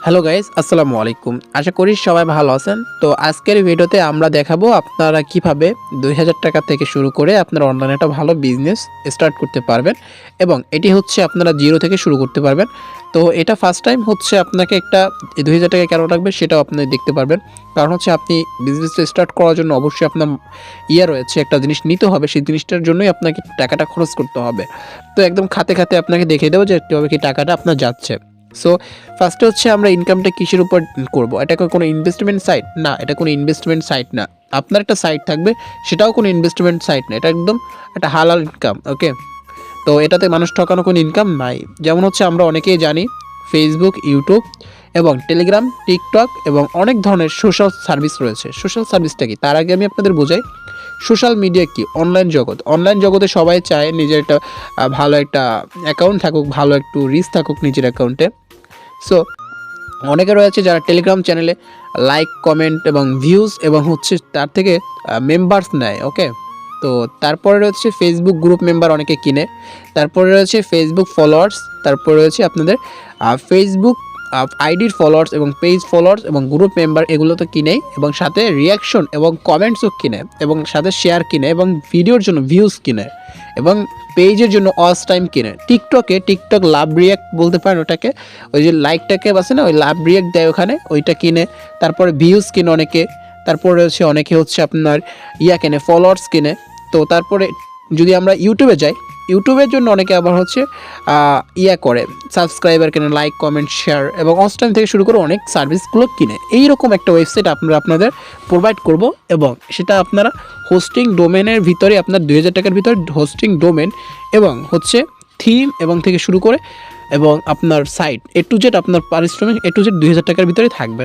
Hello guys, আসসালামু আলাইকুম। আশা করি সবাই ভালো আছেন। তো আজকের ভিডিওতে আমরা দেখাবো আপনারা কিভাবে ২,০০০ টাকা থেকে শুরু করে আপনারা অনলাইনে একটা ভালো বিজনেস স্টার্ট করতে পারবেন এবং এটি হচ্ছে আপনারা জিরো থেকে শুরু করতে পারবেন। তো এটা ফার্স্ট টাইম হচ্ছে আপনাকে একটা ২,০০০ টাকা কেন লাগবে সেটাও আপনি দেখতে পারবেন। কারণ হচ্ছে আপনি বিজনেসটা স্টার্ট করার জন্য অবশ্যই আপনার রয়েছে, একটা জিনিস নিতে হবে, সেই জিনিসটার জন্যই আপনাকে টাকাটা খরচ করতে হবে। তো একদম খাতে খাতে আপনাকে দেখিয়ে দেবো যে কীভাবে কি টাকাটা আপনার যাচ্ছে। সো ফার্স্টে হচ্ছে আমরা ইনকামটা কিসের উপর করব? এটা কোনো ইনভেস্টমেন্ট সাইট না, এটা কোনো ইনভেস্টমেন্ট সাইট না। আপনার একটা সাইট থাকবে, সেটাও কোনো ইনভেস্টমেন্ট সাইট না, এটা একদম একটা হালাল ইনকাম। ওকে, তো এটাতে মানুষ ঠকানো কোনো ইনকাম নাই। যেমন হচ্ছে আমরা অনেকেই জানি ফেসবুক, ইউটিউব এবং টেলিগ্রাম, টিকটক এবং অনেক ধরনের সোশ্যাল সার্ভিস রয়েছে। সোশ্যাল সার্ভিসটা কি, তার আগে আমি আপনাদের বোঝাই সোশ্যাল মিডিয়া কি। অনলাইন জগৎ, অনলাইন জগতে সবাই চায় নিজের একটা ভালো একটা অ্যাকাউন্ট থাকুক, ভালো একটু রিচ থাকুক নিজের অ্যাকাউন্টে। সো অনেকে রয়েছে যারা টেলিগ্রাম চ্যানেলে লাইক, কমেন্ট এবং ভিউজ এবং হচ্ছে তার থেকে মেম্বার্স নেয়। ওকে, তো তারপরে রয়েছে ফেসবুক গ্রুপ মেম্বার অনেকে কিনে, তারপরে রয়েছে ফেসবুক ফলোয়ার্স, তারপরে রয়েছে আপনাদের ফেসবুক আইডির ফলোয়ার্স এবং পেজ ফলোয়ার্স এবং গ্রুপ মেম্বার, এগুলো তো কিনেই এবং সাথে রিয়াকশন এবং কমেন্টসও কিনে এবং সাথে শেয়ার কিনে এবং ভিডিওর জন্য ভিউজ কিনে এবং পেজের জন্য ওয়াচ টাইম কিনে। টিকটক লাভ রিয়াক্ট বলতে পারেন ওটাকে, ওই যে লাইকটাকে বাসে না, ওই লাভ রিয়াক্ট দেয় ওখানে, ওইটা কিনে। তারপরে ভিউজ কিনে অনেকে, তারপরে হচ্ছে অনেকে হচ্ছে আপনার কিনে, ফলোয়ার্স কিনে। তো তারপরে যদি আমরা ইউটিউবে যাই, ইউটিউবের জন্য অনেকে আবার হচ্ছে করে, সাবস্ক্রাইবার কিনে, লাইক, কমেন্ট, শেয়ার এবং ওয়াচ টাইম থেকে শুরু করে অনেক সার্ভিসগুলো কিনে। এইরকম একটা ওয়েবসাইট আমরা আপনাদের প্রোভাইড করব এবং সেটা আপনারা হোস্টিং ডোমেনের ভিতরে আপনার ২,০০০ টাকার ভিতরে হোস্টিং ডোমেন এবং হচ্ছে থিম এবং থেকে শুরু করে এবং আপনার সাইট টু জেড, আপনার পারিশ্রমিক টু জেড ২,০০০ টাকার ভিতরে থাকবে।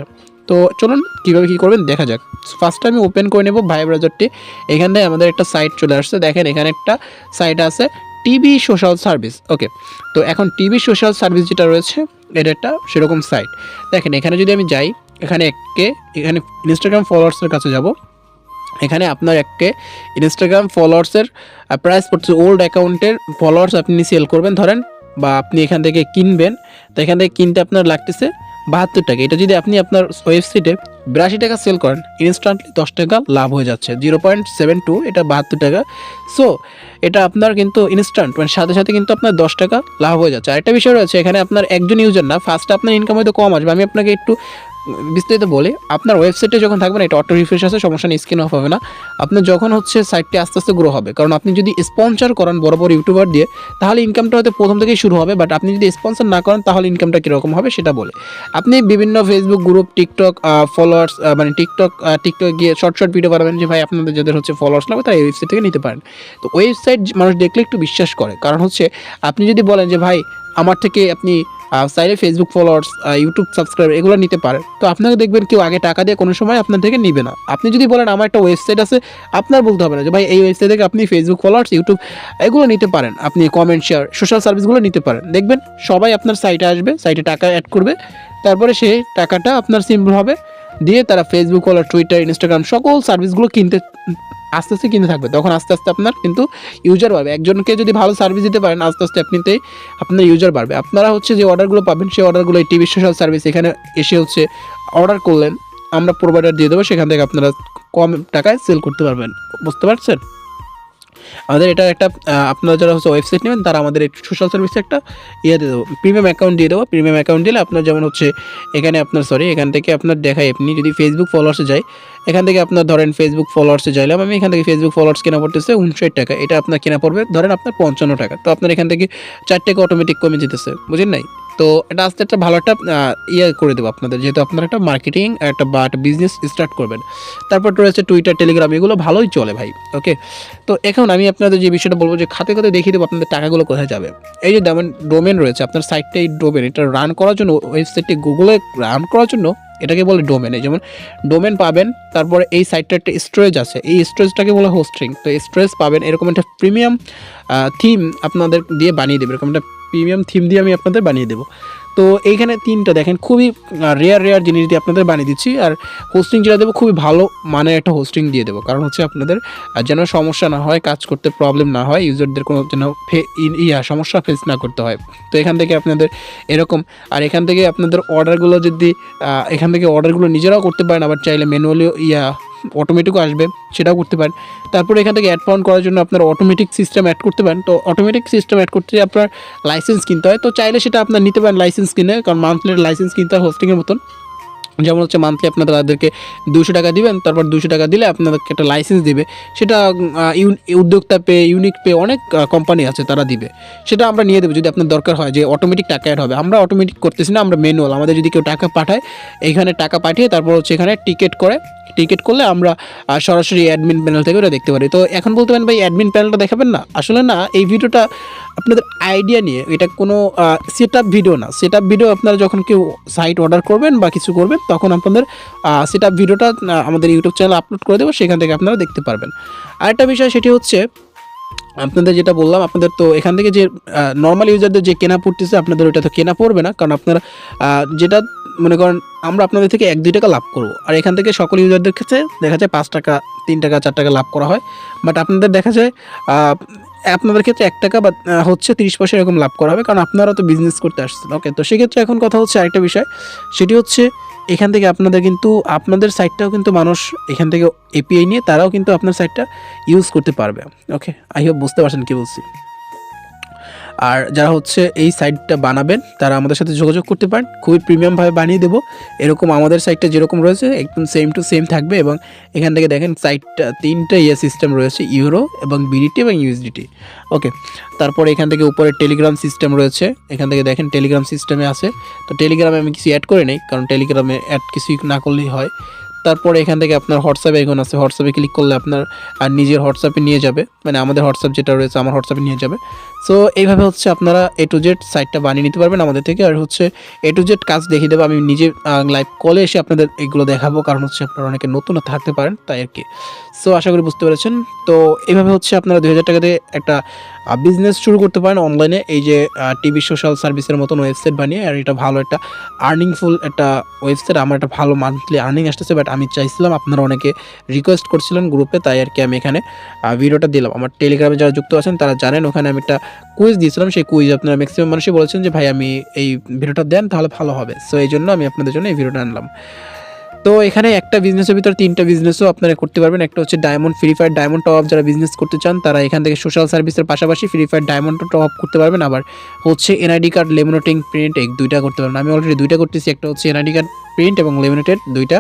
তো চলুন কীভাবে কী করবেন দেখা যাক। ফার্স্ট আমি ওপেন করে নেব ভাই ব্রাউজারটি। এখানে আমাদের একটা সাইট চলে আসছে, দেখেন এখানে একটা সাইট আছে টিভি সোশ্যাল সার্ভিস। ওকে, তো এখন টিভি সোশ্যাল সার্ভিস যেটা রয়েছে এটা একটা সেরকম সাইট। দেখেন এখানে যদি আমি যাই, এখানে ইনস্টাগ্রাম ফলোয়ার্সের কাছে যাব। এখানে আপনার ইনস্টাগ্রাম ফলোয়ার্সের প্রাইস পড়ছে, ওল্ড অ্যাকাউন্টের ফলোয়ার্স আপনি সেল করবেন ধরেন, বা আপনি এখান থেকে কিনবেন। তো এখান থেকে কিনতে আপনার লাগতেছে ৭২ টাকা। এটা যদি আপনি আপনার ওয়েবসাইটে ৮২ টাকা সেল করেন, ইনস্ট্যান্টলি ১০ টাকা লাভ হয়ে যাচ্ছে, 0.72, এটা ৭২ টাকা। সো এটা আপনার কিন্তু ইনস্ট্যান্ট, মানে সাথে সাথে কিন্তু আপনার 10 টাকা লাভ হয়ে যাচ্ছে। আরেকটা বিষয় রয়েছে, এখানে আপনার একজন ইউজার না, ফার্স্টে আপনার ইনকাম হয়তো কম আসবে। আমি আপনাকে একটু বিস্তারিত বলি। আপনার ওয়েবসাইটে যখন থাকবেন, এটা অটো রিফ্রেশ আছে, সমস্যা নেই, স্ক্রিন অফ হবে না। আপনার যখন হচ্ছে সাইটটি আস্তে আস্তে গ্রো হবে, কারণ আপনি যদি স্পন্সর করেন বড় বড় ইউটিউবার দিয়ে, তাহলে ইনকামটা হয়তো প্রথম থেকেই শুরু হবে, বাট আপনি যদি স্পন্সর না করেন তাহলে ইনকামটা কীরকম হবে সেটা বলে। আপনি বিভিন্ন ফেসবুক গ্রুপ, টিকটক ফলোয়ার্স, মানে টিকটক গিয়ে শর্ট ভিডিও বানাবেন যে ভাই আপনাদের যাদের হচ্ছে ফলোয়ার্স লাগবে তারা এই ওয়েবসাইট থেকে নিতে পারেন। তো ওয়েবসাইট মানুষ দেখলে একটু বিশ্বাস করে, কারণ হচ্ছে আপনি যদি বলেন যে ভাই আমার থেকে আপনি চাইলে ফেসবুক ফলোয়ার্স, ইউটিউব সাবস্ক্রাইবার এগুলো নিতে পারেন, তো আপনাকে দেখবেন কেউ আগে টাকা দিয়ে কোনো সময় আপনার থেকে নিবে না। আপনি যদি বলেন আমার একটা ওয়েবসাইট আছে, আপনার বলতে হবে না যে ভাই এই ওয়েবসাইট থেকে আপনি ফেসবুক ফলোয়ার্স, ইউটিউব এগুলো নিতে পারেন, আপনি কমেন্ট, শেয়ার, সোশ্যাল সার্ভিসগুলো নিতে পারেন। দেখবেন সবাই আপনার সাইটে আসবে, সাইটে টাকা অ্যাড করবে, তারপরে সেই টাকাটা আপনার সিম্পলভাবে দিয়ে তারা ফেসবুক ফলোয়ার, টুইটার, ইনস্টাগ্রাম সকল সার্ভিসগুলো কিনতে আস্তে আস্তে কিনতে থাকবে। তখন আস্তে আস্তে আপনার কিন্তু ইউজার বাড়বে। একজনকে যদি ভালো সার্ভিস দিতে পারেন, আস্তে আস্তে আপনিতেই আপনার ইউজার বাড়বে। আপনারা হচ্ছে যে অর্ডারগুলো পাবেন, সেই অর্ডারগুলো এই টিভি সোশ্যাল সার্ভিস এখানে এসে হচ্ছে অর্ডার করলেন, আমরা প্রোভাইডার দিয়ে দেবো, সেখান থেকে আপনারা কম টাকায় সেল করতে পারবেন। বুঝতে পারছেন? আমাদের এটা একটা আপনারা যারা হচ্ছে ওয়েবসাইট নেবেন তারা আমাদের এই সোশ্যাল সার্ভিসে একটা দিয়ে দেবো, প্রিমিয়াম অ্যাকাউন্ট দিয়ে দেবো। প্রিমিয়াম অ্যাকাউন্ট দিলে আপনার যেমন হচ্ছে এখানে আপনার এখান থেকে আপনার দেখায়, আপনি যদি ফেসবুক ফলোয়ার্সে যাই, এখান থেকে আপনার ধরেন ফেসবুক ফলোয়ার্সে যাইলাম আমি, এখান থেকে ফেসবুক ফলোয়ার্স কেনা পড়তেছে 59 টাকা, এটা আপনার কেনা পড়বে ধরেন আপনার 55 টাকা। তো আপনার এখান থেকে 4 টাকা অটোমেটিক কমে যেতেছে, বুঝেন নাই? তো এটা আস্তে একটা ভালো একটা করে দেবো আপনাদের, যেহেতু আপনারা একটা মার্কেটিং একটা বিজনেস স্টার্ট করবেন। তারপর রয়েছে টুইটার, টেলিগ্রাম, এগুলো ভালোই চলে ভাই। ওকে, তো এখন আমি আপনাদের যে বিষয়টা বলবো যে খাতে খাতে দেখিয়ে দেবো আপনাদের টাকাগুলো কোথায় যাবে। এই যে ডোমেন রয়েছে আপনার সাইটটা, এই ডোমেন এটা রান করার জন্য, ওয়েবসাইটটি গুগলে রান করার জন্য এটাকে বলে ডোমেন। যেমন ডোমেন পাবেন, তারপরে এই সাইটটা একটা স্টোরেজ আছে, এই স্টোরেজটাকে বলে হোস্টিং। তো স্টোরেজ পাবেন, এরকম একটা প্রিমিয়াম থিম আপনাদের দিয়ে বানিয়ে দেবে, এরকম একটা প্রিমিয়াম থিম দিয়ে আমি আপনাদের বানিয়ে দেবো। তো এইখানে 3টা দেখেন খুবই রেয়ার জিনিস দিয়ে আপনাদের বানিয়ে দিচ্ছি। আর হোস্টিং যেটা দেবো খুবই ভালো মানের একটা হোস্টিং দিয়ে দেবো, কারণ হচ্ছে আপনাদের যেন সমস্যা না হয়, কাজ করতে প্রবলেম না হয়, ইউজারদের কোনো যেন সমস্যা ফেস না করতে হয়। তো এখান থেকে আপনাদের এরকম, আর এখান থেকে আপনাদের অর্ডারগুলো যদি এখান থেকে অর্ডারগুলো নিজেরাও করতে পারেন, আবার চাইলে ম্যানুয়ালি অটোমেটিকও আসবে, সেটাও করতে পারেন। তারপরে এখান থেকে অ্যাড ফাউন্ড করার জন্য আপনার অটোমেটিক সিস্টেম অ্যাড করতে পারেন। তো অটোমেটিক সিস্টেম অ্যাড করতে আপনার লাইসেন্স কিনতে হয়, তো চাইলে সেটা আপনার নিতে পারেন লাইসেন্স কিনে, কারণ মান্থলি লাইসেন্স কিনতে হয় হোস্টিংয়ের মতন। যেমন হচ্ছে মান্থলি আপনারা তাদেরকে 200 টাকা দিবেন, তারপর 200 টাকা দিলে আপনাদেরকে একটা লাইসেন্স দিবে। সেটা উদ্যোক্তা পে, ইউনিক পে, অনেক কোম্পানি আছে তারা দিবে। সেটা আমরা নিয়ে দেবো যদি আপনার দরকার হয় যে অটোমেটিক টাকা অ্যাড হবে। আমরা অটোমেটিক করতেছি না, আমরা ম্যানুয়াল। আমাদের যদি কেউ টাকা পাঠায়, এইখানে টাকা পাঠিয়ে তারপর হচ্ছে এখানে টিকেট করলে আমরা সরাসরি অ্যাডমিন প্যানেল থেকে ওটা দেখতে পারি। তো এখন বলতে পারেন ভাই অ্যাডমিন প্যানেলটা দেখাবেন না, আসলে না, এই ভিডিওটা আপনাদের আইডিয়া নিয়ে, এটা কোনো সেট আপ ভিডিও না। সেট আপ ভিডিও আপনারা যখন কেউ সাইট অর্ডার করবেন বা কিছু করবেন, তখন আপনাদের সেট আপ ভিডিওটা আমাদের ইউটিউব চ্যানেলে আপলোড করে দেবো, সেখান থেকে আপনারা দেখতে পারবেন। আরেকটা বিষয় সেটি হচ্ছে আপনাদের যেটা বললাম, আপনাদের তো এখান থেকে যে নর্মাল ইউজারদের যে কেনা পড়তেছে, আপনাদের ওইটা তো কেনা পড়বে না, কারণ আপনারা যেটা মনে করেন আমরা আপনাদের থেকে 1-2 টাকা লাভ করব, আর এখান থেকে সকল ইউজারদের কাছে দেখা যায় 5 টাকা, 3 টাকা, 4 টাকা লাভ করা হয়। বাট আপনাদের দেখা যায় আপনাদের ক্ষেত্রে 1 টাকা বা হচ্ছে 30 পয়সা এরকম লাভ করা হবে, কারণ আপনারা তো বিজনেস করতে আসছেন। ওকে, তো সেক্ষেত্রে এখন কথা হচ্ছে আরেকটা বিষয়, সেটি হচ্ছে এখান থেকে আপনাদের কিন্তু আপনাদের সাইটটাও কিন্তু মানুষ এখান থেকে এপিআই নিয়ে তারাও কিন্তু আপনার সাইটটা ইউজ করতে পারবে। ওকে, আই হোপ বুঝতে পারছেন কী বলছি। আর যারা হচ্ছে এই সাইটটা বানাবেন তারা আমাদের সাথে যোগাযোগ করতে পারেন, খুবই প্রিমিয়ামভাবে বানিয়ে দেবো। এরকম আমাদের সাইটটা যেরকম রয়েছে একদম সেম টু সেম থাকবে। এবং এখান থেকে দেখেন সাইটটা 3টা সিস্টেম রয়েছে, ইউরো এবং বিডিটি এবং ইউএসডিটি। ওকে, তারপরে এখান থেকে উপরে টেলিগ্রাম সিস্টেম রয়েছে, এখান থেকে দেখেন টেলিগ্রাম সিস্টেমে আছে। তো টেলিগ্রামে আমি কিছু অ্যাড করে নেই, কারণ টেলিগ্রামে অ্যাড কিছুই না করলেই হয়। তারপরে এখান থেকে আপনার হোয়াটসঅ্যাপ এখন আছে, হোয়াটসঅ্যাপে ক্লিক করলে আপনার আর নিজের হোয়াটসঅ্যাপে নিয়ে যাবে, মানে আমাদের হোয়াটসঅ্যাপ যেটা রয়েছে আমার হোয়াটসঅ্যাপে নিয়ে যাবে। সো এইভাবে হচ্ছে আপনারা A to Z সাইটটা বানিয়ে নিতে পারবেন আমাদের থেকে। আর হচ্ছে A to Z কাজ দেখিয়ে দেবো, আমি নিজে লাইভ কলে এসে আপনাদের এগুলো দেখাবো, কারণ হচ্ছে আপনারা অনেকে নতুনও থাকতে পারেন, তাই আর কি। সো আশা করি বুঝতে পেরেছেন। তো এইভাবে হচ্ছে আপনারা 2000 টাকা দিয়ে একটা বিজনেস শুরু করতে পারেন অনলাইনে, এই যে টিভি সোশ্যাল সার্ভিসের মতন ওয়েবসাইট বানিয়ে। আর এটা ভালো একটা আর্নিংফুল একটা ওয়েবসাইট, আমার একটা ভালো মান্থলি আর্নিং আসতেছে। বাট আমি চাইছিলাম, আপনারা অনেকে রিকোয়েস্ট করছিলেন গ্রুপে, তাই আর কি আমি এখানে ভিডিওটা দিলাম। আমার টেলিগ্রামে যারা যুক্ত আছেন তারা জানেন, ওখানে আমি একটা কুইজ দিয়েছিলাম। সেই কুইজ আপনারা ম্যাক্সিমাম মানুষই বলেছেন যে ভাই আমি এই ভিডিওটা দেন তাহলে ভালো হবে। সো এই জন্য আমি আপনাদের জন্য এই ভিডিওটা আনলাম। তো এখানে একটা বিজনেসের ভিতরে 3টা বিজনেসও আপনারা করতে পারবেন। একটা হচ্ছে diamond, free fire diamond top up, যারা বিজনেস করতে চান তারা এখান থেকে সোশ্যাল সার্ভিসের পাশাপাশি free fire diamond top up করতে পারবেন। আবার হচ্ছে এনআইডি কার্ড, লেমিনেটিং প্রিন্ট, এই 2টা করতে পারবেন। আমি অলরেডি 2টা করতেছি, একটা হচ্ছে এনআইডি কার্ড প্রিন্ট এবং লেমিনেটেড 2টা।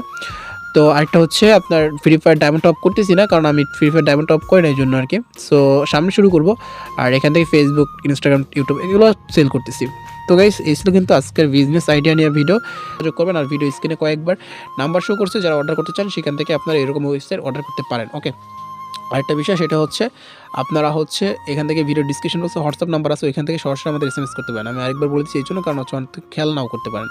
তো আরেকটা হচ্ছে আপনার ফ্রি ফায়ার ডায়মন্ড টপ করতেছি না, কারণ আমি ফ্রি ফায়ার ডায়মন্ড টপ করি না, এই জন্য আর কি। সো সামনে শুরু করব। আর এখান থেকে ফেসবুক, ইনস্টাগ্রাম, ইউটিউব এগুলো সেল করতেছি। তো গাইস, এই ছিল কিন্তু আজকের বিজনেস আইডিয়া নিয়ে ভিডিও। যোগাযোগ করবেন। আর ভিডিও স্ক্রিনে কয়েকবার নাম্বার শো করছে, যারা অর্ডার করতে চান সেখান থেকে আপনারা এরকম ওয়েবসাইট অর্ডার করতে পারেন। ওকে, আরেকটা বিষয় সেটা হচ্ছে আপনারা হচ্ছে এখান থেকে ভিডিও ডিসক্রিপশন বক্সে হোয়াটসঅ্যাপ নাম্বার আছে, ওইখান থেকে সরাসরি আমাদের SMS করতে পারেন। আমি আরেকবার বলে দিচ্ছি এই জন্য, কারণ হচ্ছে খেয়াল নাও করতে পারেন।